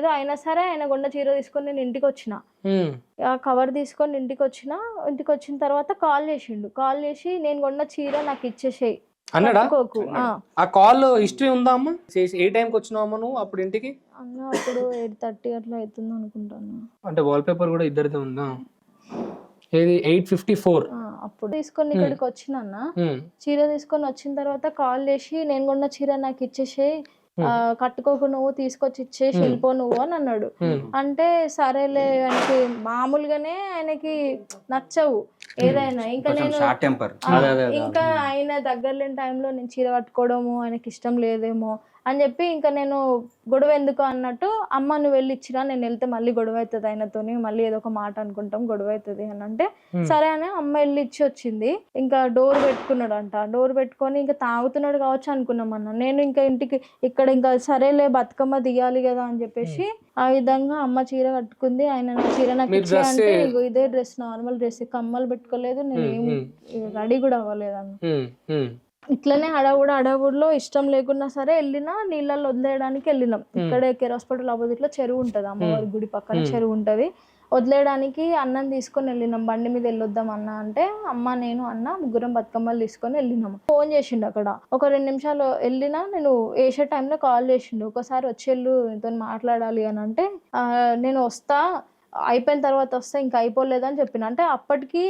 లేదు. అయినా సరే ఆయన కొన్న చీర తీసుకొని నేను ఇంటికి వచ్చిన. ఆ కవర్ తీసుకొని ఇంటికి వచ్చిన తర్వాత కాల్ చేసి నేను కొన్న చీర నాకు ఇచ్చేసేయి అన్నాడా? కట్టుకోకు. ఆ కాల్ హిస్టరీ ఉందా అమ్మ? ఏ టైంకి వచ్చినావు నువ్వు అప్పుడు ఇంటికి? అన్న అప్పుడు 8:30 అట్లా అవుతుంది అనుకుంటాను. అంటే వాల్ పేపర్ కూడా ఇద్దరిదే ఉందా? ఏది 8:54? అప్పుడు తీసుకొని ఇక్కడికి వచ్చిన అన్న. చీర తీసుకొని వచ్చిన తర్వాత కాల్ చేసి నేను కొన్న చీర నాకు ఇచ్చేసేయి, కట్టుకోకు, నువ్వు తీసుకొచ్చి ఇచ్చేసి వెళ్ళిపో నువ్వు అని అన్నాడు. అంటే సరేలే, ఆయనకి మామూలుగానే ఆయనకి నచ్చవు ఏదైనా. ఇంకా నేను ఇంకా ఆయన దగ్గర లేని టైంలో నేను చీర కట్టుకోవడము ఆయనకి ఇష్టం లేదేమో అని చెప్పి ఇంకా నేను గొడవ ఎందుకు అన్నట్టు, అమ్మ నువ్వు వెళ్ళి ఇచ్చిరా, నేను వెళ్తే మళ్ళీ గొడవ అవుతుంది ఆయనతోని, మళ్ళీ ఏదో ఒక మాట అనుకుంటాం, గొడవ అవుతుంది అని అంటే సరే అని అమ్మ వెళ్ళి ఇచ్చి వచ్చింది. ఇంకా డోర్ పెట్టుకున్నాడు అంట. డోర్ పెట్టుకొని ఇంకా తాగుతున్నాడు కావచ్చు అనుకున్నాం అన్న. నేను ఇంకా ఇంటికి ఇక్కడ ఇంకా సరేలే బతుకమ్మ దిగాలి కదా అని చెప్పేసి ఆ విధంగా అమ్మ చీర కట్టుకుంది. ఆయన నా చీర నాకు ఇచ్చే అంటే ఇదే డ్రెస్, నార్మల్ డ్రెస్, కమ్మలు పెట్టుకోలేదు, నేను ఏం రెడీ కూడా అవ్వలేదు అన్న. ఇట్లనే అడవుడులో ఇష్టం లేకున్నా సరే వెళ్ళినా నీళ్ళల్లో వదిలేయడానికి వెళ్ళినాం. ఇక్కడే కేర్ హాస్పిటల్ ఆపోజిట్ లో చెరువు ఉంటది, అమ్మవారి గుడి పక్కన చెరువు ఉంటది. వదిలేయడానికి అన్నం తీసుకొని వెళ్ళినాం. బండి మీద వెళ్ళొద్దాం అన్న అంటే అమ్మ నేను అన్న ముగ్గురం బతుకమ్మలు తీసుకొని వెళ్ళినాము. ఫోన్ చేసిండు అక్కడ. ఒక 2 నిమిషాలు వెళ్ళినా నేను వేసే టైంలో కాల్ చేసిండు, ఒకసారి వచ్చేళ్ళు నీతో మాట్లాడాలి అని అంటే నేను వస్తా, అయిపోయిన తర్వాత వస్తే ఇంకా అయిపోలేదని చెప్పిన. అంటే అప్పటికి